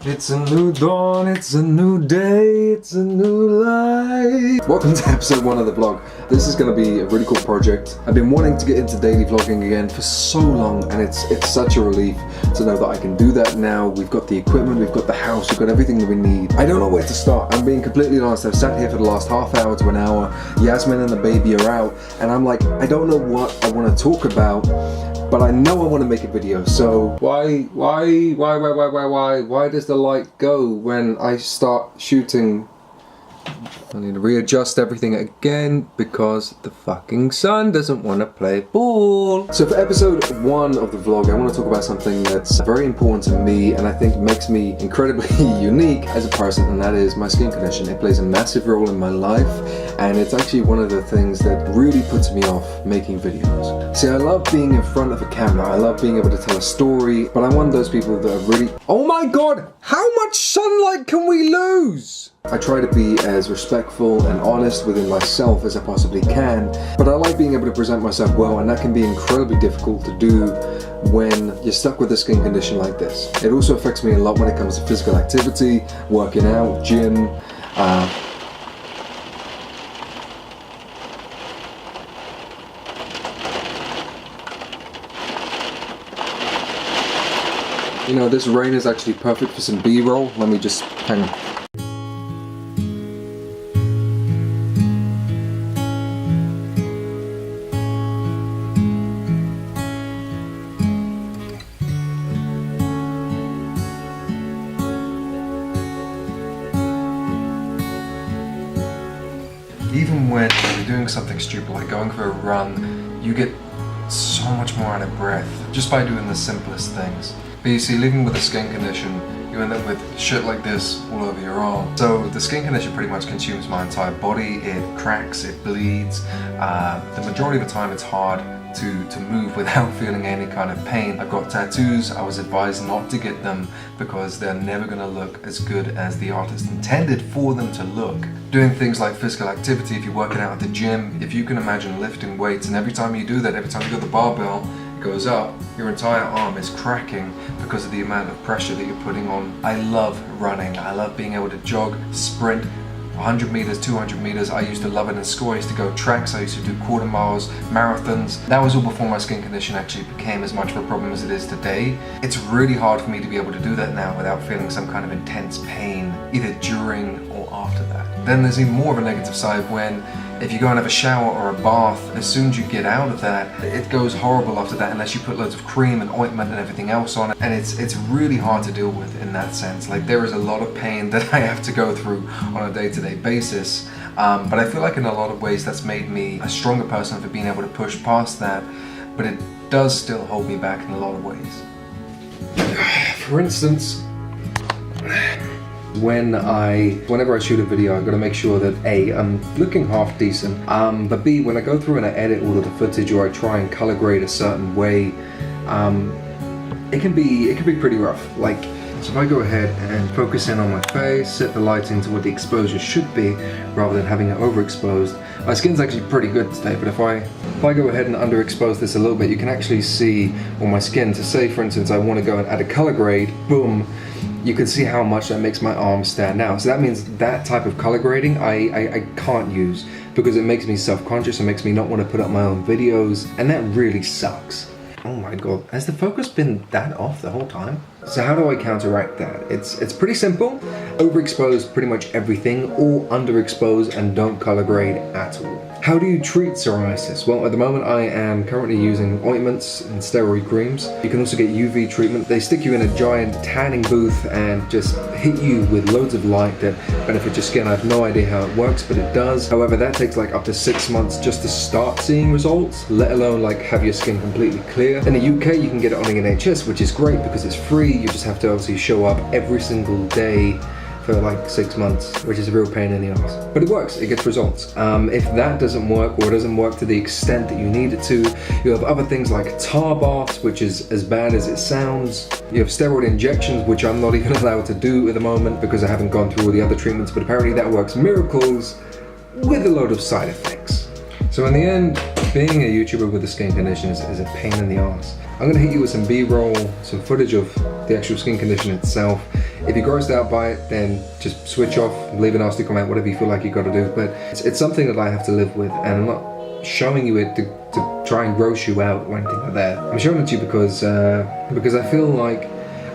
It's a new dawn, it's a new day, it's a new life. Welcome to episode 1 of the vlog. This is going to be a really cool project. I've been wanting to get into daily vlogging again for so long, and it's such a relief to know that I can do that now. We've got the equipment, we've got the house, we've got everything that we need. I don't know where to start. I'm being completely honest. I've sat here for the last half hour to an hour. Yasmin and the baby are out, and I'm like, I don't know what I want to talk about. But I know I want to make a video, so why does the light go when I start shooting? I need to readjust everything again because the fucking sun doesn't want to play ball. So for episode 1 of the vlog, I want to talk about something that's very important to me and I think makes me incredibly unique as a person, and that is my skin condition. It plays a massive role in my life, and it's actually one of the things that really puts me off making videos. See, I love being in front of a camera, I love being able to tell a story, but I'm one of those people that are really... Oh my god! How much sunlight can we lose? I try to be as respectful and honest within myself as I possibly can, but I like being able to present myself well, and that can be incredibly difficult to do when you're stuck with a skin condition like this. It also affects me a lot when it comes to physical activity, working out, gym, you know, this rain is actually perfect for some B-roll. Let me just hang on. Even when you're doing something stupid like going for a run, you get so much more out of breath just by doing the simplest things. But you see, living with a skin condition, you end up with shit like this all over your arm. So the skin condition pretty much consumes my entire body. It cracks, it bleeds. The majority of the time it's hard to move without feeling any kind of pain. I've got tattoos. I was advised not to get them because they're never going to look as good as the artist intended for them to look. Doing things like physical activity, if you're working out at the gym, if you can imagine lifting weights, and every time you do that, every time you go to the barbell, it goes up, your entire arm is cracking because of the amount of pressure that you're putting on. I love running. I love being able to jog, sprint, 100 meters, 200 meters. I used to love it in school. I used to go tracks. I used to do quarter miles, marathons. That was all before my skin condition actually became as much of a problem as it is today. It's really hard for me to be able to do that now without feeling some kind of intense pain, either during or after that. Then there's even more of a negative side when if you go and have a shower or a bath, as soon as you get out of that, it goes horrible after that unless you put loads of cream and ointment and everything else on it. And it's really hard to deal with in that sense. Like, there is a lot of pain that I have to go through on a day-to-day basis. But I feel like in a lot of ways that's made me a stronger person for being able to push past that. But it does still hold me back in a lot of ways. For instance, whenever I shoot a video, I've got to make sure that A, I'm looking half decent, but B, when I go through and I edit all of the footage or I try and color grade a certain way, it can be pretty rough. Like, so if I go ahead and focus in on my face, set the lighting to what the exposure should be rather than having it overexposed. My skin's actually pretty good today, but if I go ahead and underexpose this a little bit, you can actually see on my skin. To say, for instance, I want to go and add a color grade, boom, you can see how much that makes my arm stand out. So that means that type of color grading I can't use because it makes me self-conscious. It makes me not want to put up my own videos, and that really sucks. Oh my god, has the focus been that off the whole time? So how do I counteract that? It's pretty simple. Overexpose pretty much everything, or underexpose and don't color grade at all. How do you treat psoriasis? Well, at the moment I am currently using ointments and steroid creams. You can also get UV treatment. They stick you in a giant tanning booth and just hit you with loads of light that benefits your skin. I have no idea how it works, but it does. However, that takes like up to 6 months just to start seeing results, let alone like have your skin completely clear. In the UK, you can get it on the NHS, which is great because it's free. You just have to obviously show up every single day for like 6 months, which is a real pain in the ass. But it works, it gets results. If that doesn't work, or it doesn't work to the extent that you need it to, you have other things like tar baths, which is as bad as it sounds. You have steroid injections, which I'm not even allowed to do at the moment because I haven't gone through all the other treatments, but apparently that works miracles with a load of side effects. So in the end, being a YouTuber with a skin condition is a pain in the ass. I'm gonna hit you with some B-roll, some footage of the actual skin condition itself. If you're grossed out by it, then just switch off, leave a nasty comment, whatever you feel like you got to do. But it's something that I have to live with, and I'm not showing you it to try and gross you out or anything like that. I'm showing it to you because I feel like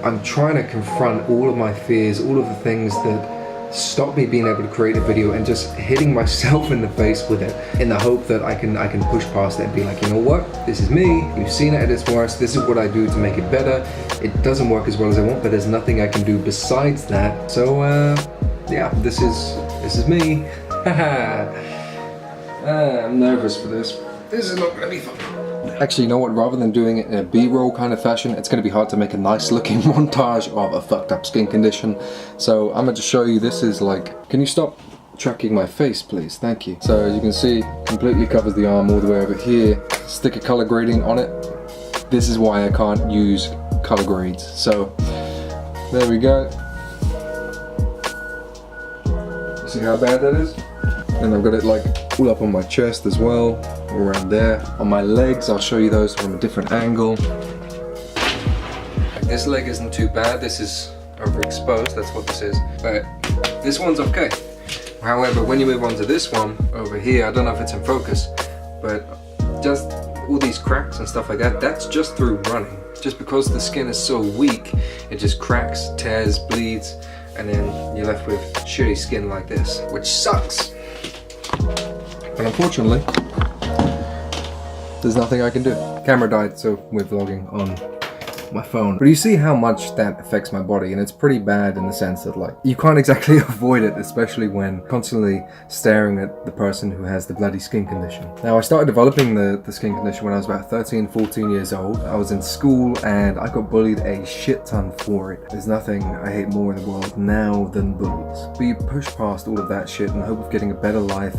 I'm trying to confront all of my fears, all of the things that stop me being able to create a video, and just hitting myself in the face with it in the hope that I can push past it and be like, you know what, this is me, you've seen it at its worst, this is what I do to make it better. It doesn't work as well as I want, but there's nothing I can do besides that. So yeah, this is me. I'm nervous for this. This is not gonna be fun. Actually, you know what, rather than doing it in a B-roll kind of fashion, it's going to be hard to make a nice looking montage of a fucked up skin condition. So I'm going to show you, this is like, can you stop tracking my face please? Thank you. So as you can see, completely covers the arm all the way over here. Stick a color grading on it. This is why I can't use color grades. So there we go. See how bad that is? And I've got it like all up on my chest as well, around there. On my legs, I'll show you those from a different angle. Like this leg isn't too bad, this is overexposed, that's what this is. But this one's okay. However, when you move on to this one over here, I don't know if it's in focus, but just all these cracks and stuff like that, that's just through running. Just because the skin is so weak, it just cracks, tears, bleeds, and then you're left with shitty skin like this, which sucks. But unfortunately, there's nothing I can do. Camera died, so we're vlogging on my phone. But you see how much that affects my body, and it's pretty bad in the sense that like, you can't exactly avoid it, especially when constantly staring at the person who has the bloody skin condition. Now, I started developing the skin condition when I was about 13, 14 years old. I was in school and I got bullied a shit ton for it. There's nothing I hate more in the world now than bullies. But you push past all of that shit in the hope of getting a better life,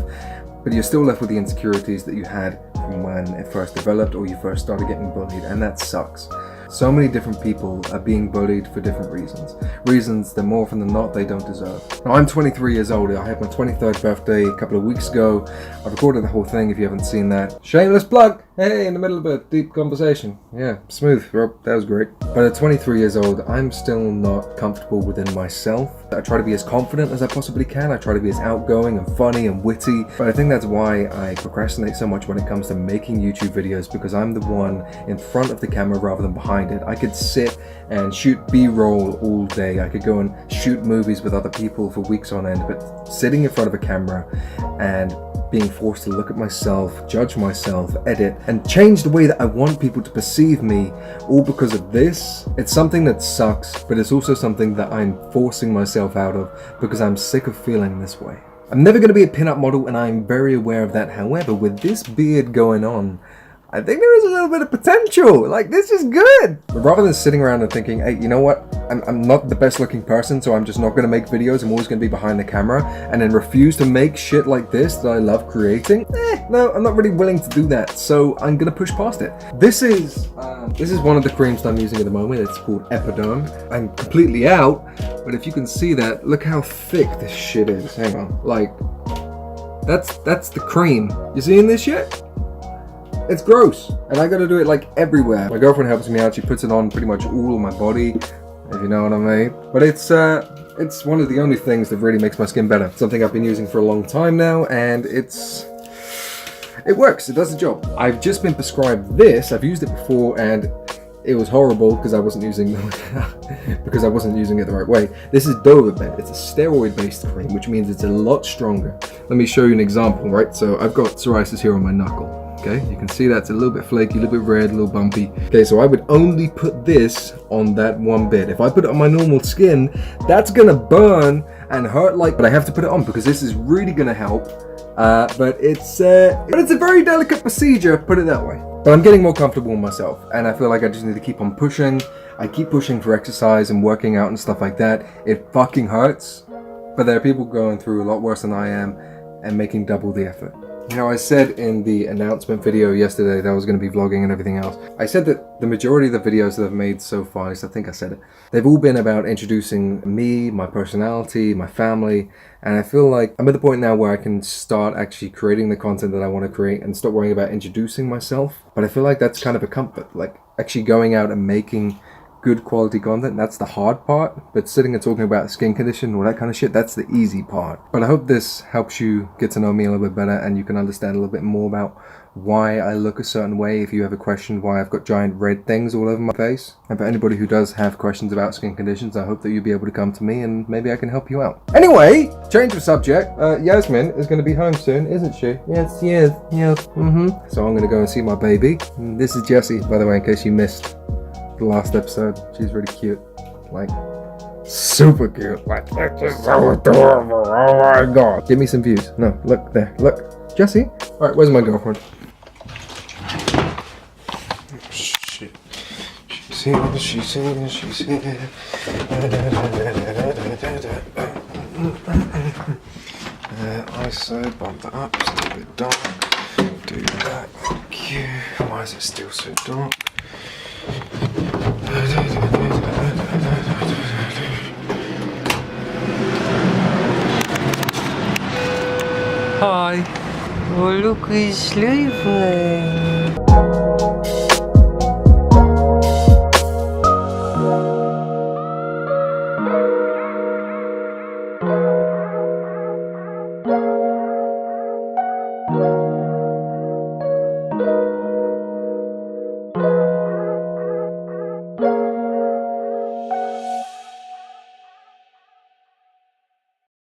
but you're still left with the insecurities that you had from when it first developed or you first started getting bullied, and that sucks. So many different people are being bullied for different reasons. Reasons that more often than not they don't deserve. Now, I'm 23 years old. I had my 23rd birthday a couple of weeks ago. I recorded the whole thing if you haven't seen that. Shameless plug! Hey, in the middle of a deep conversation. Yeah, smooth, bro. That was great. But at 23 years old, I'm still not comfortable within myself. I try to be as confident as I possibly can. I try to be as outgoing and funny and witty. But I think that's why I procrastinate so much when it comes to making YouTube videos, because I'm the one in front of the camera rather than behind it. I could sit and shoot B-roll all day. I could go and shoot movies with other people for weeks on end, but sitting in front of a camera and being forced to look at myself, judge myself, edit, and change the way that I want people to perceive me, all because of this. It's something that sucks, but it's also something that I'm forcing myself out of because I'm sick of feeling this way. I'm never going to be a pin-up model, and I'm very aware of that. However, with this beard going on, I think there is a little bit of potential. Like, this is good. But rather than sitting around and thinking, hey, you know what? I'm not the best looking person, so I'm just not gonna make videos. I'm always gonna be behind the camera and then refuse to make shit like this that I love creating. No, I'm not really willing to do that. So I'm gonna push past it. This is one of the creams that I'm using at the moment. It's called Epiderm. I'm completely out, but if you can see that, look how thick this shit is. Hang on, like, that's the cream. You seeing this shit? It's gross, and I gotta do it like everywhere. My girlfriend helps me out. She puts it on pretty much all of my body, if you know what I mean. But it's one of the only things that really makes my skin better. Something I've been using for a long time now, and it works. It does the job. I've just been prescribed this. I've used it before, and it was horrible because I wasn't using it the right way. This is Dovabed. It's a steroid-based cream, which means it's a lot stronger. Let me show you an example, right? So I've got psoriasis here on my knuckle. Okay, you can see that's a little bit flaky, a little bit red, a little bumpy. Okay, so I would only put this on that one bit. If I put it on my normal skin, that's gonna burn and hurt but I have to put it on because this is really gonna help. But it's a very delicate procedure, put it that way. But I'm getting more comfortable with myself, and I feel like I just need to keep on pushing. I keep pushing for exercise and working out and stuff like that. It fucking hurts, but there are people going through a lot worse than I am and making double the effort. You know, I said in the announcement video yesterday that I was going to be vlogging and everything else. I said that the majority of the videos that I've made so far, at least I think I said it, they've all been about introducing me, my personality, my family, and I feel like I'm at the point now where I can start actually creating the content that I want to create and stop worrying about introducing myself. But I feel like that's kind of a comfort, like actually going out and making good quality content. That's the hard part. But sitting and talking about skin condition, all that kind of shit, that's the easy part. But I hope this helps you get to know me a little bit better, and you can understand a little bit more about why I look a certain way. If you have a question why I've got giant red things all over my face. And for anybody who does have questions about skin conditions, I hope that you'll be able to come to me and maybe I can help you out. Anyway, change of subject. Yasmin is going to be home soon, isn't she? Yes, she is. Yes. So I'm going to go and see my baby. And this is Jessie, by the way, in case you missed the last episode. She's really cute. Like, super cute. Like, this is so adorable. Oh my god. Give me some views. No, look there. Look. Jessie. Alright, where's my girlfriend? Shit. She's here. I so bump that up, it's a bit dark. Do that, thank you. Why is it still so dark? Hi. Oh, look, he's sleeping.